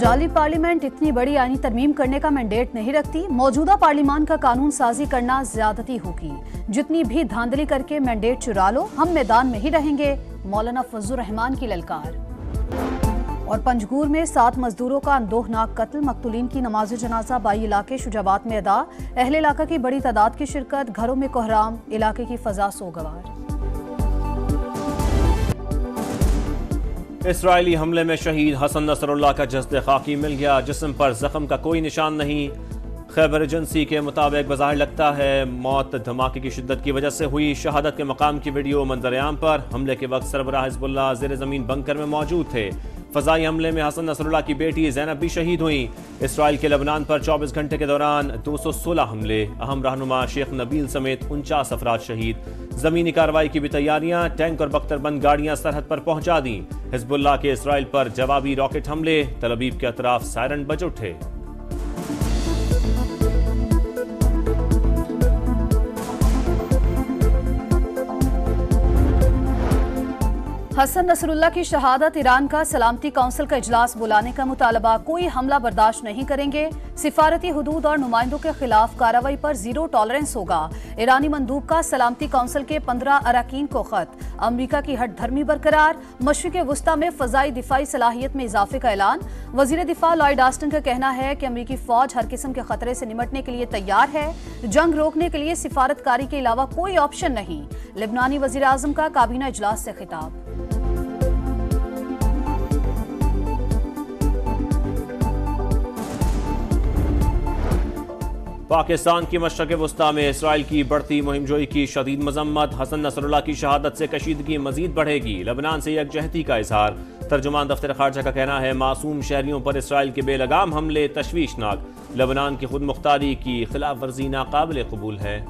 जाली पार्लियामेंट इतनी बड़ी आईनी तरमीम करने का मैंडेट नहीं रखती। मौजूदा पार्लियामान का कानून साजी करना ज्यादती होगी। जितनी भी धांधली करके मैंडेट चुरा लो, हम मैदान में ही रहेंगे। मौलाना फजलुर रहमान की ललकार। और पंजगूर में 7 मजदूरों का अंदोहनाक कत्ल, मकतूलीन की नमाज जनाजा बाई इलाके शुजाबाद में अदा। अहले इलाका की बड़ी तादाद की शिरकत, घरों में कोहराम, इलाके की फजा सोगवार। इसराइली हमले में शहीद हसन नसरुल्लाह का जस्द खाकी मिल गया। जिस्म पर जख्म का कोई निशान नहीं। खैबर एजेंसी के मुताबिक बज़ाहिर लगता है मौत धमाके की शिद्दत की वजह से हुई। शहादत के मकाम की वीडियो मंजर-ए-आम पर। हमले के वक्त सरबराह हिज़्बुल्लाह ज़ेर ज़मीन बंकर में मौजूद थे। फ़ज़ाई हमले में हसन नसरुल्लाह की बेटी ज़ैनब भी शहीद हुई। इसराइल के लबनान पर 24 घंटे के दौरान 216 हमले। अहम रहनुमा शेख नबील समेत 49 अफराद शहीद। ज़मीनी कार्रवाई की भी तैयारियां। टैंक और बख्तरबंद गाड़ियां सरहद पर पहुंचा दी। हिज़्बुल्लाह के इसराइल पर जवाबी रॉकेट हमले। तल अवीव के अतराफ सायरन बज उठे। हसन नसरुल्लाह की शहादत। ईरान का सलामती काउंसिल का इजलास बुलाने का मुतालबा। कोई हमला बर्दाश्त नहीं करेंगे। सिफारती हुदूद और नुमाइंदों के खिलाफ कार्रवाई पर जीरो टॉलरेंस होगा। ईरानी मंदूब का सलामती काउंसिल के 15 अरकान को खत। अमरीका की हट धर्मी बरकरार। मशरिक़ वुस्ता में फजाई दिफाई सलाहियत में इजाफे का ऐलान। वजीर दिफा लॉयड ऑस्टिन का कहना है कि अमरीकी फौज हर किस्म के खतरे से निमटने के लिए तैयार है। जंग रोकने के लिए सिफारतकारी के अलावा कोई ऑप्शन नहीं। लेबनानी वजीर आजम का काबीना इजलास से खिताब। पाकिस्तान की मशरक़ वुस्ता में इसराइल की बढ़ती मुहिमजोई की शदीद मजम्मत। हसन नसरुल्लाह की शहादत से कशीदगी मजीद बढ़ेगी। लबनान से यकजहती का इजहार। तर्जुमान दफ्तर खारजा का कहना है मासूम शहरियों पर इसराइल के बेलगाम हमले तशवीशनाक। लबनान की खुद मुख्तारी की खिलाफ वर्जी नाकाबिल कबूल है।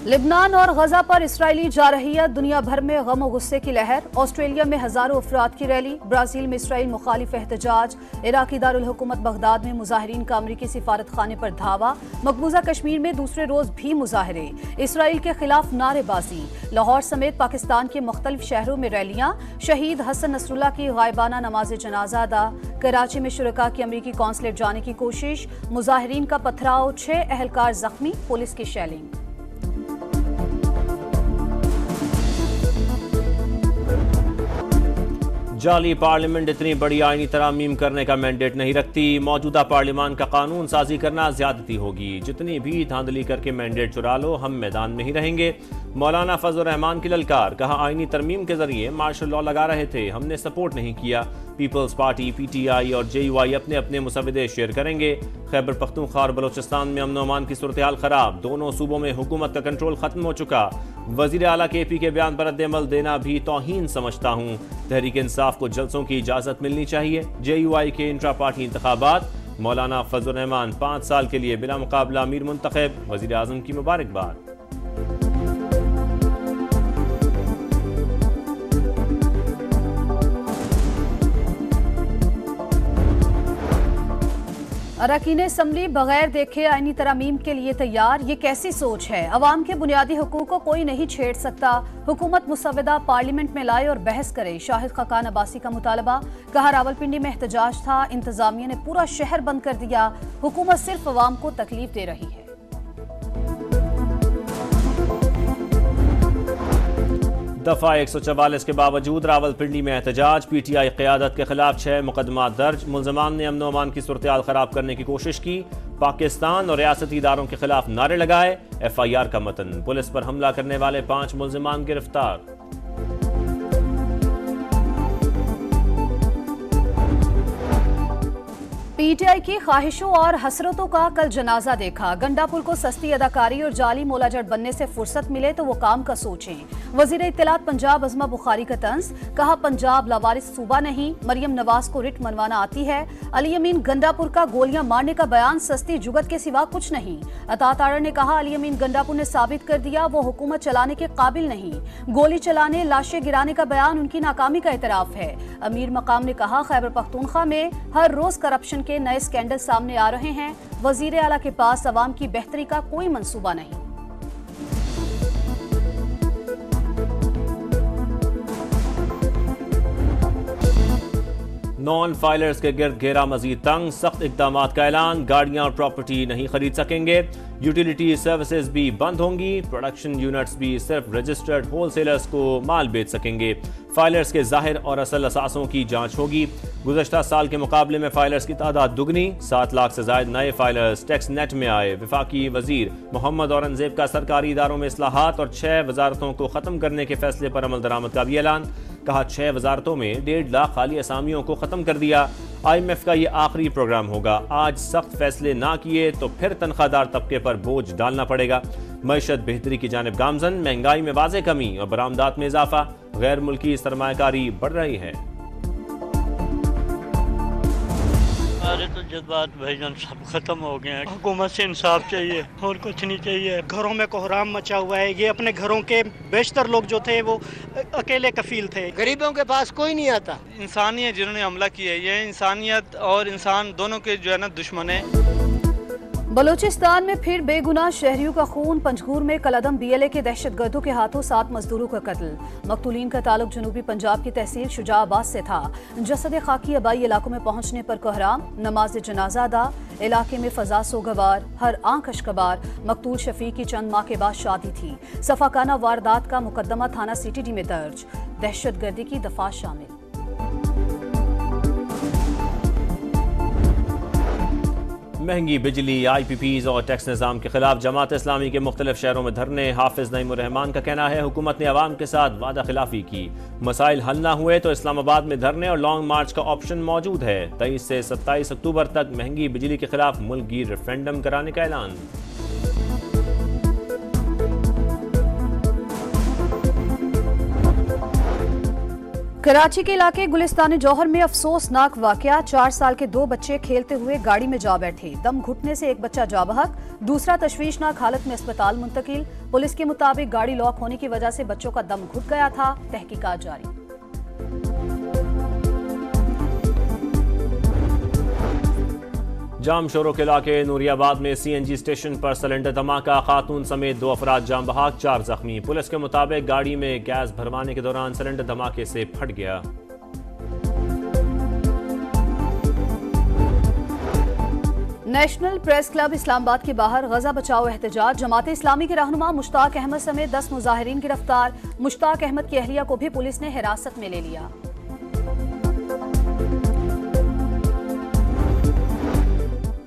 लेबनान और गजा पर इसराइली जारहियत। दुनिया भर में गम और गुस्से की लहर। ऑस्ट्रेलिया में हजारों अफराद की रैली। ब्राजील में इसराइल मुखालिफ एहतजाज। इराकी दारुल हुकूमत बगदाद में मुजाहिरीन का अमरीकी सिफारत खाने पर धावा। मकबूजा कश्मीर में दूसरे रोज भी मुजाहरे। इसराइल के खिलाफ नारेबाजी। लाहौर समेत पाकिस्तान के मुख्तलिफ शहरों में रैलियां। शहीद हसन नसरुल्लाह की गायबाना नमाज जनाजा अदा। कराची में शुरका की अमरीकी कौंसलेट जाने की कोशिश। मुजाहिरीन का पथराव, 6 अहलकार जख्मी, पुलिस की शेलिंग। जाली पार्लियामेंट इतनी बड़ी आईनी तरामीम करने का मैंडेट नहीं रखती। मौजूदा पार्लियामान का कानून साजी करना ज्यादती होगी। जितनी भी धांधली करके मैंडेट चुरा लो, हम मैदान में ही रहेंगे। मौलाना फजलुर रहमान की ललकार। कहा आईनी तरमीम के जरिए मार्शल लॉ लगा रहे थे, हमने सपोर्ट नहीं किया। पीपल्स पार्टी, PTI और JUI अपने अपने मुसविदे शेयर करेंगे। खैबर पख्तूनख्वा और बलोचिस्तान में अमन अमान की सूरत हाल खराब। दोनों सूबों में हुकूमत का कंट्रोल खत्म हो चुका। वजीर आला KP के बयान पर रद्द-ए-अमल देना भी तौहीन समझता हूँ। तहरीक इंसाफ को जलसों की इजाजत मिलनी चाहिए। JUI के इंट्रा पार्टी इंतखाबात। मौलाना फजलुर रहमान 5 साल के लिए बिला मुकाबला अमीर मुंतखब। वजीर आजम की मुबारकबाद। अरकान असम्बली बगैर देखे आईनी तरामीम के लिए तैयार। ये कैसी सोच है? अवाम के बुनियादी हुकूक को कोई नहीं छेड़ सकता। हुकूमत मुसवदा पार्लियामेंट में लाए और बहस करे। शाहिद खाकान अब्बासी का मुतालबा। कहा रावलपिंडी में एहतजाज था, इंतजामिया ने पूरा शहर बंद कर दिया। हुकूमत सिर्फ अवाम को तकलीफ दे रही है। दफा 144 के बावजूद रावलपिंडी में एहतजाज। PTI क़यादत के खिलाफ 6 मुकदमा दर्ज। मुल्ज़िमान ने अमन अमान की सूरत हाल खराब करने की कोशिश की। पाकिस्तान और रियासती इदारों के खिलाफ नारे लगाए। FIR का मतन। पुलिस पर हमला करने वाले 5 मुल्ज़िमान गिरफ्तार। PTI की ख्वाहिशों और हसरतों का कल जनाजा देखा। गंडापुर को सस्ती अदाकारी और जाली मोलाजट बनने से फुर्सत मिले तो वो काम का सोचें। वजीर इत्तलात पंजाब अज़मा बुखारी का तंज। कहा पंजाब लावारिस सूबा नहीं, मरियम नवाज को रिट मनवाना आती है। अली अमीन गंडापुर का गोलियां मारने का बयान सस्ती जुगत के सिवा कुछ नहीं। अता तारड़ ने कहा अली अमीन गंडापुर ने साबित कर दिया वो हुकूमत चलाने के काबिल नहीं। गोली चलाने, लाशें गिराने का बयान उनकी नाकामी का एतराफ है। अमीर मकाम ने कहा खैबर पख्तूनख्वा में हर रोज करप्शन के नए स्कैंडल सामने आ रहे हैं। वजीर आला के पास अवाम की बेहतरी का कोई मंसूबा नहीं। नॉन फाइलर्स के गिर्द घेरा मजीद तंग, सख्त इकदाम का ऐलान, गाड़ियां और प्रॉपर्टी नहीं खरीद सकेंगे, यूटिलिटी सर्विसेज भी बंद होंगी, प्रोडक्शन यूनिट्स भी सिर्फ रजिस्टर्ड होलसेलर्स को माल बेच सकेंगे, फाइलर्स के जाहिर और असल असासों की जांच होगी। गुज़श्ता साल के मुकाबले में फाइलर्स की तादाद दुगनी, 7 लाख से ज्यादा नए फाइलर्स टैक्स नेट में आए। वफाकी वजीर मोहम्मद औरंगजेब का सरकारी इदारों में इस्लाहात और 6 वजारतों को खत्म करने के फैसले पर अमल दरामद का भी ऐलान। कहा 6 वजारतों में 1.5 लाख खाली असामियों को खत्म कर दिया। IMF का ये आखिरी प्रोग्राम होगा, आज सख्त फैसले ना किए तो फिर तनख्वाहदार तबके पर बोझ डालना पड़ेगा। मईशत बेहतरी की जानिब गामजन, महंगाई में वाज़े कमी और बरामदात में इजाफा, गैर मुल्की सरमायाकारी बढ़ रही है। हमारे तो जज्बात भाईजान सब खत्म हो गए हैं। हुकूमत से इंसाफ चाहिए और कुछ नहीं चाहिए। घरों में कोहराम मचा हुआ है। ये अपने घरों के बेशतर लोग जो थे वो अकेले कफील थे। गरीबों के पास कोई नहीं आता। इंसानियत जिन्होंने हमला किया है, ये इंसानियत और इंसान दोनों के जो है ना दुश्मन है। बलूचिस्तान में फिर बेगुनाह शहरियों का खून। पंजगूर में कलअदम BLA के दहशतगर्दों के हाथों 7 मजदूरों का कत्ल। मकतूलीन का ताल्लुक जनूबी पंजाब की तहसील शुजाआबाद से था। जसद खाकी आबाई इलाकों में पहुंचने पर कोहराम, नमाज जनाजा अदा, इलाके में फजा सोगवार, हर आंख अशकबार। मकतूल शफीक की चंद माह के बाद शादी थी। सफाकाना वारदात का मुकदमा थाना CTD में दर्ज। दहशतगर्दी की दफा शामिल। महंगी बिजली, IPPs और टैक्स निज़ाम के खिलाफ जमात इस्लामी के मुख्तलिफ शहरों में धरने। हाफिज नईमुर रहमान का कहना है हुकूमत ने अवाम के साथ वादा खिलाफी की, मसाइल हल ना हुए तो इस्लामाबाद में धरने और लॉन्ग मार्च का ऑप्शन मौजूद है। 23 से 27 अक्टूबर तक महंगी बिजली के खिलाफ मुल्की रेफरेंडम कराने का ऐलान। कराची के इलाके गुलिस्तान जौहर में अफसोसनाक वाकया। 4 साल के 2 बच्चे खेलते हुए गाड़ी में जा बैठे। दम घुटने से एक बच्चा जा बहक, दूसरा तशवीशनाक हालत में अस्पताल मुंतकिल। पुलिस के मुताबिक गाड़ी लॉक होने की वजह से बच्चों का दम घुट गया था। तहकीकात जारी। जाम शोरों के इलाके नूरियाबाद में CNG स्टेशन पर सिलेंडर धमाका, खातून समेत 2 अफराद जाम बहाक, 4 जख्मी। पुलिस के मुताबिक गाड़ी में गैस भरवाने के दौरान सिलेंडर धमाके से फट गया। नेशनल प्रेस क्लब इस्लामाबाद के बाहर गजा बचाओ एहतजाज। जमात इस्लामी के रहनुमा मुश्ताक अहमद समेत 10 मुजाहिरीन गिरफ्तार। मुश्ताक अहमद की अहलिया को भी पुलिस ने हिरासत में ले लिया।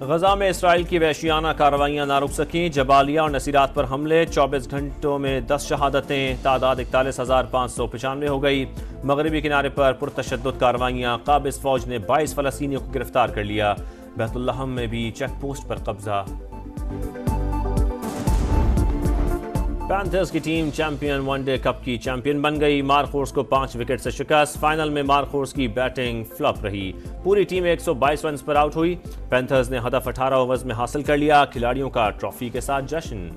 गजा में इसराइल की वहशियाना कार्रवाइयां ना रुक सकीं। जबालिया और नसीरात पर हमले, 24 घंटों में 10 शहादतें, तादाद 41,595 हो गई। मगरबी किनारे पर पुरतशद्दुद कार्रवाइयां, काबिज फौज ने 22 फलस्तीनियों को गिरफ्तार कर लिया। बैतुल्लहम में भी चेक पोस्ट पर कब्जा। पैंथर्स की टीम चैंपियन वनडे कप की चैंपियन बन गई। मार्कोर्स को 5 विकेट से शिकस्त। फाइनल में मार्कोर्स की बैटिंग फ्लॉप रही। पूरी टीम 122 रन पर आउट हुई। पैंथर्स ने हदफ 18 ओवर्स में हासिल कर लिया। खिलाड़ियों का ट्रॉफी के साथ जश्न।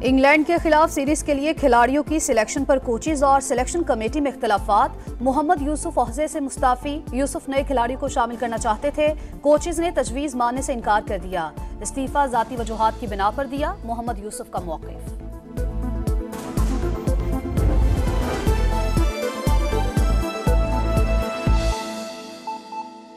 इंग्लैंड के खिलाफ सीरीज के लिए खिलाड़ियों की सिलेक्शन पर कोचेज और सिलेक्शन कमेटी में इख्तलाफात। मोहम्मद यूसुफ ओहदे से मुस्ताफी। यूसुफ नए खिलाड़ियों को शामिल करना चाहते थे, कोचेज ने तजवीज मानने से इनकार कर दिया। इस्तीफा जाती वजूहात की बिना पर दिया। मोहम्मद यूसुफ का मौक़िफ़।